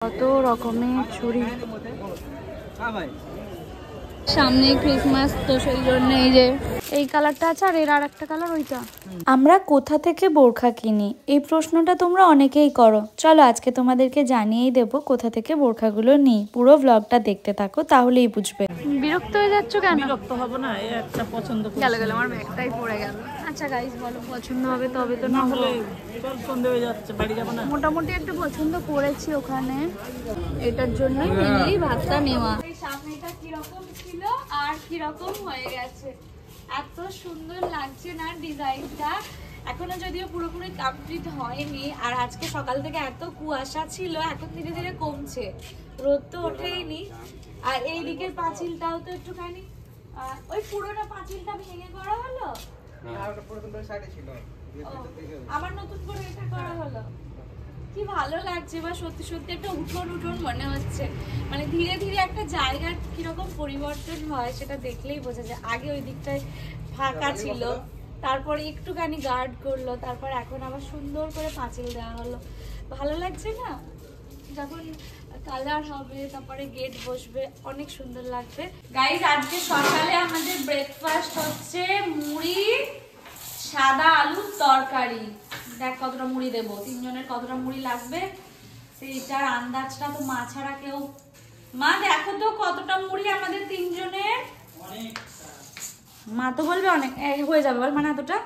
কত রকমের চুড়ি। সামনে ক্রিসমাস তো সেই জন্য এই যে এই কালারটা আছে আর এর আর একটা কালার ওইটা। আমরা কোথা থেকে বোরখা কিনি এই প্রশ্নটা তোমরা অনেকেই করো। চলো আজকে তোমাদেরকে জানিয়েই দেবো কোথা থেকে বোরখাগুলো নিই। পুরো ব্লগটা দেখতে থাকো তাহলেই বুঝবে। বিরক্ত হয়ে যাচ্ছ কেন? বিরক্ত হব না, এই একটা পছন্দ গেল আমার ব্যাগটাই পড়ে গেল। আচ্ছা গাইস বলো পছন্দ হবে তবে তো না হলে সন্ধে হয়ে যাচ্ছে, বাড়ি যাবো না। মোটামুটি একটা পছন্দ করেছি ওখানে, এটার জন্যই মেনলি ভাতটা নেওয়া। এই সামনেটা কিরকম ছিল আর কিরকম হয়ে গেছে, এত সুন্দর লাগছে না ডিজাইনটা। এখনো যদিও পুরোপুরি কমপ্লিট হয়নি, আর আজকে সকাল থেকে এত কুয়াশা ছিল, এখন ধীরে ধীরে কমছে, রোদ তো ওঠেইনি। আর এই দিকের পাঁচিলটাও তো একটুখানি ওই পুরোনো পাঁচিলটা ভেঙে করা হলো, আবার নতুন করে এটা করা হলো। কি ভালো লাগছে, বা সত্যি সত্যি একটা উঠোন উঠোন মনে হচ্ছে। মানে ধীরে ধীরে একটা জায়গার কিরকম পরিবর্তন হয় সেটা দেখলেই বোঝা যায়। আগে ওই দিকটায় ফাঁকা ছিল, তারপরে একটুখানি গার্ড করলো, তারপর এখন আবার সুন্দর করে পাঁচিল দেওয়া হলো। ভালো লাগছে না? যখন কালার হবে তারপরে গেট বসবে অনেক সুন্দর লাগবে। গাইস আজকে সকালে আমাদের ব্রেকফাস্ট হচ্ছে মুড়ি, সাদা আলুর তরকারি। দেখ কতটা মুড়ি দেবো, তিনজনের কতটা মুড়ি লাগবে সেইটার আন্দাজটা তো মা ছাড়া কেউ। মা দেখো তো কতটা মুড়ি আমাদের তিনজনের। মা তো বলবে অনেক হয়ে যাবে, বল মানে এতটা।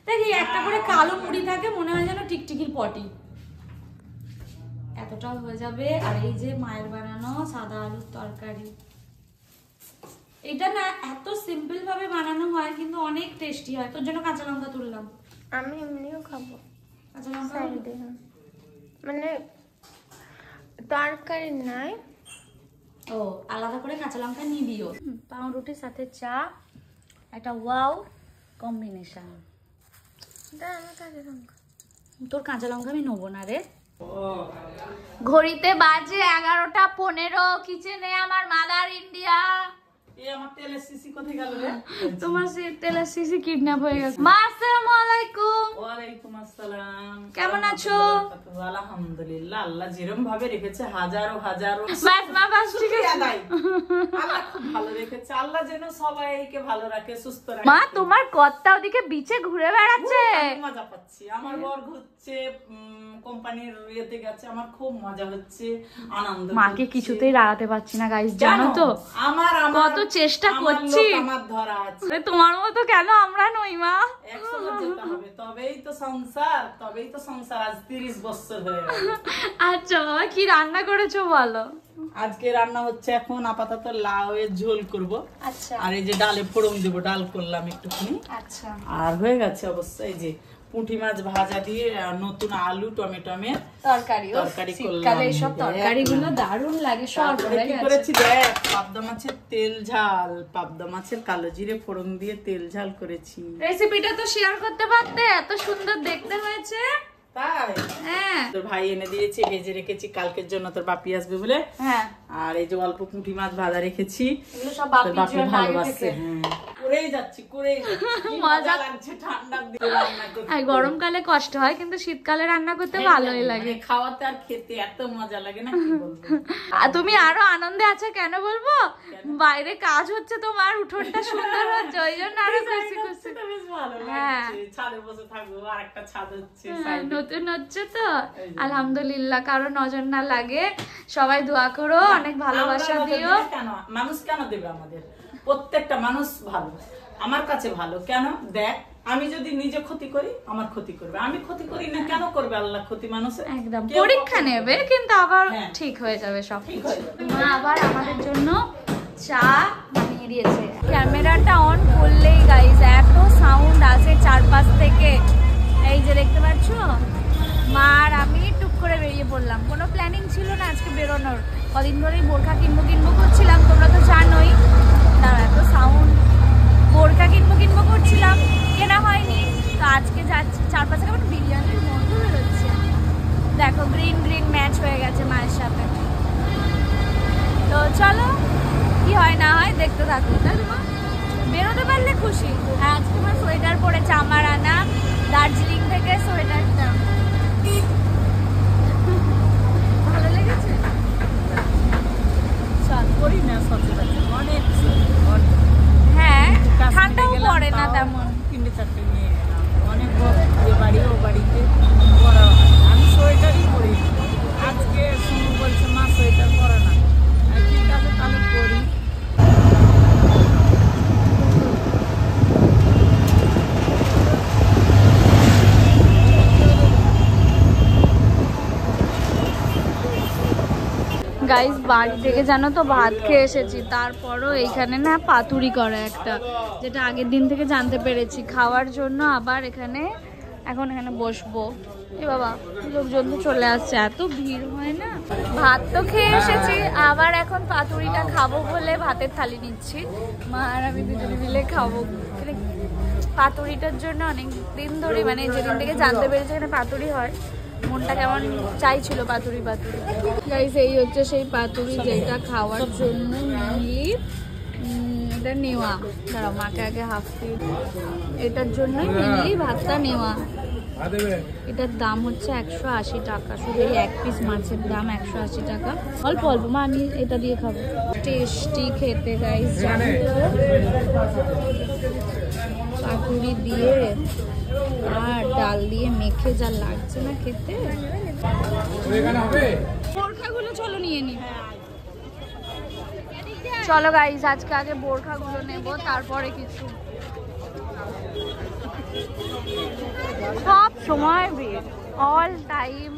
দেখি একটা করে কালো মুড়ি থাকে মনে হয় যেন টিকটিকির পটি, এতটাও হয়ে যাবে। আর এই যে মায়ের বানানো সাদা আলুর তরকারি, এটা না এত সিম্পল ভাবে বানানো হয় কিন্তু অনেক টেস্টি হয়। তোর জন্য কাঁচা লঙ্কা তুললাম, আমি এমনিও খাবো কাঁচা লঙ্কা মানে তরকারি নাই। ও আলাদা করে কাঁচা লঙ্কা নিয়ে দিও। পাউরুটির সাথে চা, একটা ওয়াও কম্বিনেশন। তোর কাঁচা লঙ্কা আমি নেবো না রে। ঘড়িতে বাজে 11:15। কিচেনে আমার মাদার ইন্ডিয়া। আমার তেলের শিশি কোথায় গেল রে? তোমার সেই তেলের শিশি কিডন্যাপ হয়ে গেছে। মা আসসালামু আলাইকুম। ওয়ালাইকুম আসসালাম। কেমন আছো? আলহামদুলিল্লাহ, আল্লাহ যেরকম ভাবে রেখেছে হাজারো হাজারো বাস মা বাস ঠিক আছে। আল্লাহ খুব ভালো রেখেছে, আল্লাহ যেন সবাইকে ভালো রাখে, সুস্থ রাখে। মা তোমার কর্তা ওদিকে বিচে ঘুরে বেড়াচ্ছে, মজা পাচ্ছি। আমার বর ঘুরছে, কোম্পানির ইয়েতে গেছে, আমার খুব মজা হচ্ছে, আনন্দ। মাকে কিছুতেই রাগাতে পারছি না গাইস, জানো তো আমার কত চেষ্টা করছি। আমার ধরা আছে, তোমার মতো কেন আমরা নই মা। একসঙ্গে যেতে হবে, তবেই তো সংসার, তবেই তো সংসার। আজ 30 বছর হয়ে গেল। আচ্ছা বাবা কি রান্না করেছো বলো? আজকে রান্না হচ্ছে এখন আপাতত লাউয়ের ঝোল করব। আচ্ছা। আর এই যে ডালে ফোড়ন দেব, ডাল করলাম একটুখানি। আচ্ছা। আর হয়ে গেছে অবশ্যই এই যে পুঁটি মাছ ভাজা দিয়ে নতুন আলু টমেটোমের তরকারি করলাম। এইসব তরকারিগুলো দারুণ লাগে। সব কি করেছি দেখ, পাবদা মাছের তেল ঝাল, পাবদা মাছের কালো জিরে ফোড়ন দিয়ে তেল ঝাল করেছি। রেসিপিটা তো শেয়ার করতে পারতে, এত সুন্দর দেখতে হয়েছে। তাই? হ্যাঁ। তোর ভাই এনে দিয়েছে, ভেজে রেখেছি কালকের জন্য, তোর বাপি আসবে বলে। হ্যাঁ। আর এই যে অল্প পুঁটি মাছ ভাজা রেখেছি, এগুলো সব বাপির জন্য ভালোবাসে। করেই যাচ্ছি কি মজা লাগছে ঠান্ডার দিনে রান্না করতে। আর গরমকালে কষ্ট হয় কিন্তু শীতকালে রান্না করতে ভালোই লাগে। মানে খাওয়াতে আর খেতে এত মজা লাগে না, কি বলবো। আর তুমি আরো আনন্দে আছো কেন বলবো? বাইরে কাজ হচ্ছে, তোমার উঠোনটা সুন্দর হচ্ছে, ওই জন্য আরো খুশি খুশি। বেশ ভালো লাগছে, ছাদে বসে থাকবো, আর একটা ছাদ হচ্ছে, নতুন হচ্ছে তো আলহামদুলিল্লাহ। কারো নজর না লাগে, সবাই দোয়া করো, অনেক ভালোবাসা দিও। কেন মানুষ কেন দেবে আমাদের? প্রত্যেকটা মানুষ ভালো, আমার কাছে ভালো। কেন দেখ, আমি যদি নিজে ক্ষতি করি আমার ক্ষতি করবে, আমি ক্ষতি করি না কেন করবে আল্লাহ ক্ষতি মানুষের? একদম পরীক্ষা নেবে কিন্তু আবার ঠিক হয়ে যাবে সব কিছু। মা আবার আমাদের জন্য চা বানিয়ে দিয়েছে। ক্যামেরাটা অন করলেই গাইস এত সাউন্ড আসে চারপাশ থেকে। এই যে দেখতে পাচ্ছ, মা আর আমি টুক করে বেরিয়ে পড়লাম। কোনো প্ল্যানিং ছিল না আজকে বেরোনোর, কদিন ধরেই বোরখা কিনবো করছিলাম, তোমরা তো জানোই। এত সাউন্ড, বোরখা কিনবো করছিলাম, কেনা হয়নি। তো আজকে যাচ্ছি, চারপাশে কেমন বিরিয়ানির গন্ধ বেরোচ্ছে। দেখো গ্রিন গ্রিন ম্যাচ হয়ে গেছে মায়ের সাথে। তো চলো কি হয় না হয় দেখতে থাকো, তাই না? বেরোতে পারলে খুশি। আজকে তোমার সোয়েটার পরেছে, আমার আনা দার্জিলিং থেকে সোয়েটারটা। ভালো লেগেছে? গাইস বাড়ি থেকে জানো তো ভাত খেয়ে এসেছি, তারপরও এইখানে না পাতুরি করে একটা, যেটা আগের দিন থেকে জানতে পেরেছি। খাওয়ার জন্য আবার এখানে এখন এখানে বসবো। এ বাবা লোকজন তো চলে আসছে, এত ভিড় হয় না। ভাত তো খেয়ে এসেছি, আবার এখন পাতুরিটা খাবো বলে ভাতের থালি নিচ্ছি। মা আর আমি দুজনে মিলে খাবো। পাতুরিটার জন্য অনেক দিন ধরে, মানে যেদিন থেকে জানতে পেরেছি এখানে পাতুরি হয়, মনটা কেমন চাইছিল পাতুরি পাতুরি। গাইস এই হচ্ছে সেই পাতুরি যেটা খাওয়ার জন্য মেনলি এটা নেওয়া। দাঁড়াও মাকে আগে হাফ দিয়ে, এটার জন্যই মেনলি ভাতটা নেওয়া। এটার দাম হচ্ছে 180 টাকা, শুধু এই এক পিস মাছের দাম 180 টাকা। অল্প অল্প মা, আমি এটা দিয়ে খাবো। টেস্টি খেতে গাইস, জানো তো পাতুরি দিয়ে আর ডাল দিয়ে মেখে যা লাগছে না খেতে। বোরখাগুলো চলো নিয়ে নি। চলো গাইস আজকে আগে বোরখাগুলো নেব, তারপরে কিছু। সব সময় ভিড়, অল টাইম।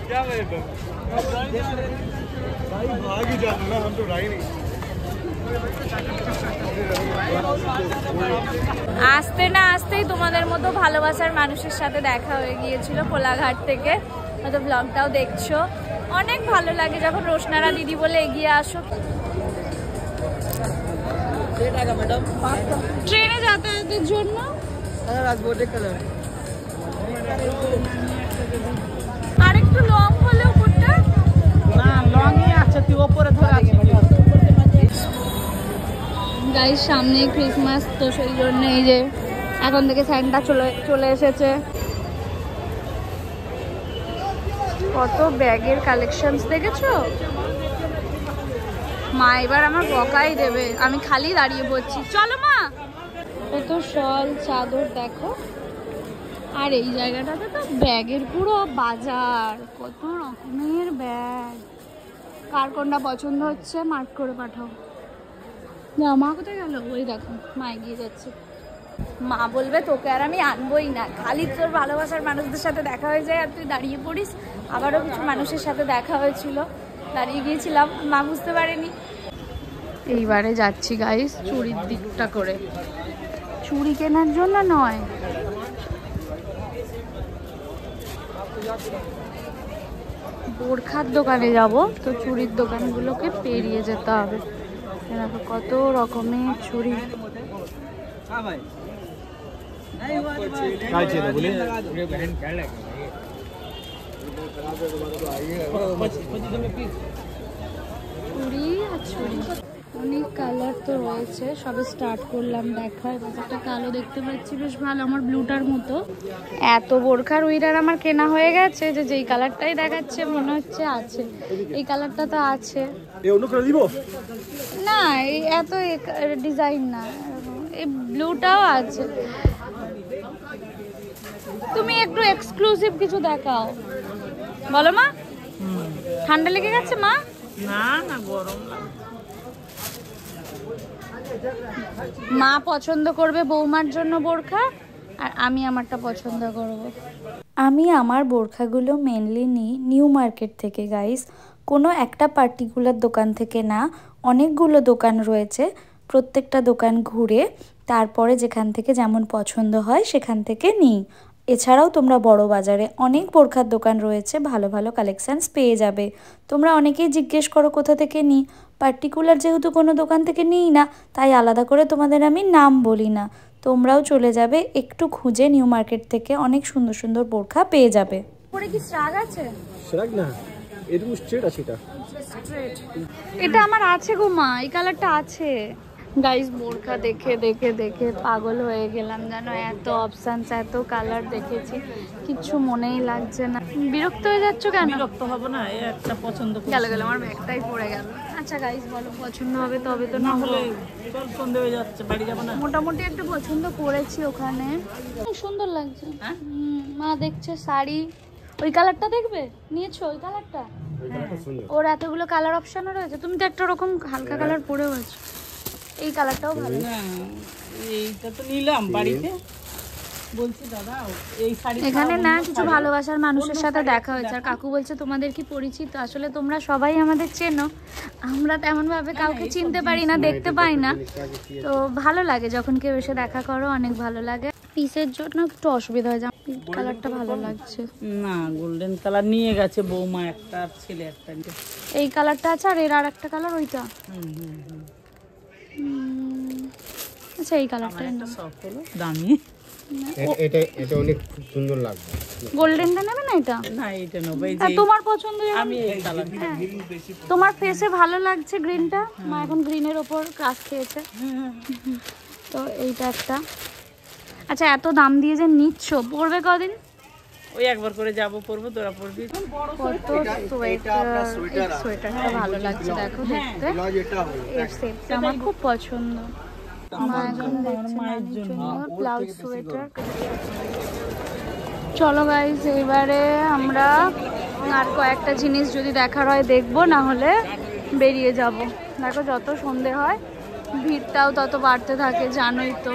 क्या भाई भाग ही जाना ना, हम तो रहा ही नहीं। আসতে না আসতেই তোমাদের মতো ভালোবাসার মানুষের সাথে দেখা হয়ে গিয়েছিল কোলাঘাট থেকে। হয়তো ব্লগটাও দেখছো, অনেক ভালো লাগে যখন রোশনারা দিদি বলে এগিয়ে আসো। ট্রেনে যাতায়াতের জন্য আর একটু লং হলে উপরটা না লংই আছে, তুই ওপরে ধরে আছিস। গাইস সামনে ক্রিসমাস, তো সেই জন্য এই যে এখন থেকে স্যান্টা চলে এসেছে। কত ব্যাগের কালেকশনস দেখেছো? মা এবার আমার বকাই দেবে, আমি খালি দাঁড়িয়ে পড়ছি। চলো মা। কত শল চাদর দেখো, আর এই জায়গাটাতে তো ব্যাগের পুরো বাজার, কত রকমের ব্যাগ। কার কোনটা পছন্দ হচ্ছে মার্ক করে পাঠাও। না মা কোথায় গেল? ওই দেখো মা এগিয়ে যাচ্ছে। মা বলবে তোকে আর আমি আনবোই না, খালি তোর ভালোবাসার মানুষদের সাথে দেখা হয়ে যায় আর তুই দাঁড়িয়ে পড়িস। আবারও কিছু মানুষের সাথে দেখা হয়েছিল, দাঁড়িয়ে গিয়েছিলাম, মা বুঝতে পারেনি। এইবারে যাচ্ছি গাইস চুড়ির দিকটা করে, চুড়ি কেনার জন্য নয়, বোরখার দোকানে যাব। তো চুড়ির দোকানগুলোকে পেরিয়ে যেতে হবে। দেখো কত রকমের চুড়ি। চুড়ি আর চুড়ি অনেক কালার তো রয়েছে, সবে স্টার্ট করলাম দেখা। এবার একটা কালো দেখতে পাচ্ছি বেশ ভালো, আমার ব্লুটার মতো। এত বোরখার উইরার আমার কেনা হয়ে গেছে যে যেই কালারটাই দেখাচ্ছে মনে হচ্ছে আছে। এই কালারটা তো আছে না, এই এত ডিজাইন না, এই ব্লুটাও আছে। তুমি একটু এক্সক্লুসিভ কিছু দেখাও বলো মা। ঠান্ডা লেগে গেছে মা? না না গরম লাগে। মা পছন্দ করবে বৌমার জন্য বোরখা, আর আমি আমারটা পছন্দ করব। আমি আমার বোরখাগুলো মেনলি নিই নিউ মার্কেট থেকে গাইস, কোনো একটা পার্টিকুলার দোকান থেকে না, অনেকগুলো দোকান রয়েছে। প্রত্যেকটা দোকান ঘুরে তারপরে যেখান থেকে যেমন পছন্দ হয় সেখান থেকে নিই। এছাড়াও তোমরা বড় বাজারে অনেক বোরখার দোকান রয়েছে, ভালো ভালো কালেকশানস পেয়ে যাবে। তোমরা অনেকেই জিজ্ঞেস করো কোথা থেকে নিই, পার্টিকুলার যেহেতু কোনো দোকান থেকে নিই না, তাই আলাদা করে তোমাদের আমি নাম বলি না। তোমরাও চলে যাবে একটু খুঁজে, নিউ মার্কেট থেকে অনেক সুন্দর সুন্দর বোরখা পেয়ে যাবে। পরে কি স্ট্রাগ আছে? স্ট্রাগ না, এরকম স্ট্রেট আছে এটা। এটা আমার আছে গো মা, এই কালারটা আছে। গাইস বোরখা দেখে দেখে দেখে পাগল হয়ে গেলাম জানো, এত অপশনস এত কালার দেখেছি, কিছু মনেই লাগছে না। বিরক্ত হয়ে যাচ্ছ কেন? বিরক্ত হবো না, এই একটা পছন্দ গেল গেল আমার ব্যাগটাই পড়ে গেল। আচ্ছা গাইস বলো পছন্দ হবে তবে তো না না হলে চল সন্ধে হয়ে যাচ্ছে, বাড়ি যাবো না। মোটামুটি একটা পছন্দ করেছি ওখানে, খুব সুন্দর লাগছে। মা দেখছে শাড়ি, ওই কালারটা দেখবে, নিয়েছো ওই কালারটা? ওর এতগুলো কালার অপশনও রয়েছে, তুমি তো একটা রকম হালকা কালার পরেও আছো। এই কালারটাও ভালো, এইটা তো নিলাম বাড়িতে, বলছি দাদা এই শাড়ি এখানে না কিছু ভালোবাসার মানুষের সাথে দেখা হয়েছে, আর কাকু বলছে তোমাদের কি পরিচিত। আসলে তোমরা সবাই আমাদের চেনো, আমরা তেমন ভাবে কাউকে চিনতে পারি না, দেখতে পাই না, তো ভালো লাগে যখন কেউ এসে দেখা করো, অনেক ভালো লাগে। পিসের জন্য একটু অসুবিধা হয়, কালারটা ভালো লাগছে না, গোল্ডেন কালার নিয়ে গেছে বৌমা একটা আর ছেলে একটা। এই কালারটা আছে, আর এর আর একটা কালার ওইটা। আচ্ছা এই কালারটা সব হলো দামি, এটা এটা অনেক সুন্দর লাগবে। গোল্ডেনটা নেবে না এটা? না এটা নেবো, এই আর যে তোমার পছন্দ আমি এই কালার। তোমার ফেসে ভালো লাগছে গ্রিনটা, মা এখন গ্রিনের ওপর ক্রাশ খেয়েছে, তো এইটা একটা। আচ্ছা এত দাম দিয়ে যে নিচ্ছ, পড়বে কদিন? ওই একবার করে যাব, পরবো, তোরা পরবি। কত সোয়েটার, এই সোয়েটারটা ভালো লাগছে দেখো দেখতে, এর সেটটা আমার খুব পছন্দ। মা এখন দেখছে মায়ের জন্য ব্লাউজ সোয়েটার। চলো গাইস, এবারে আমরা আর কয়েকটা জিনিস যদি দেখার হয় দেখবো, না হলে বেরিয়ে যাব। দেখো যত সন্ধে হয় ভিড়টাও তত বাড়তে থাকে, জানোই তো।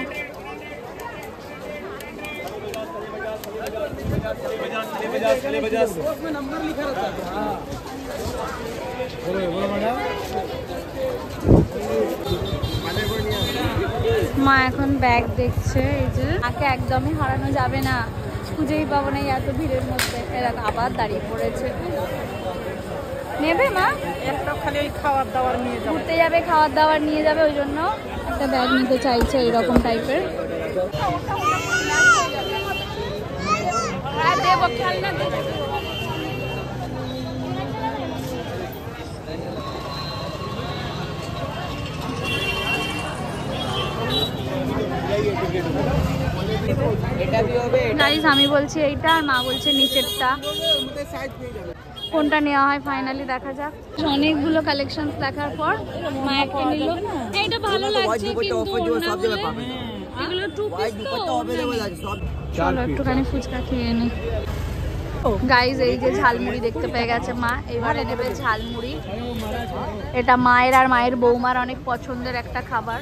মা এখন ব্যাগ দেখছে, এই যে মাকে একদমই হারানো যাবে না, খুঁজেই পাবো না এত ভিড়ের মধ্যে। এরা আবার দাঁড়িয়ে পড়েছে। নেবে মা? একটা খালি ওই খাবার দাবার নিয়ে যাবো, ঘুরতে যাবে, খাবার দাবার নিয়ে যাবে, ওই জন্য একটা ব্যাগ নিতে চাইছে এইরকম টাইপের। গাইস আমি বলছি এইটা, আর মা বলছে নিচেরটা। কোনটা নেওয়া হয় ফাইনালি দেখা যাক। অনেকগুলো কালেকশন দেখার পর মা একটা নিল। এইটা ভালো লাগছে, কিন্তু এগুলো টু পিস তো। চলো একটুখানি ফুচকা খেয়ে নি। গাইস এই যে ঝালমুড়ি দেখতে পেয়ে গেছে মা, এবারে নেবে ঝালমুড়ি। এটা মায়ের আর মায়ের বৌমার অনেক পছন্দের একটা খাবার।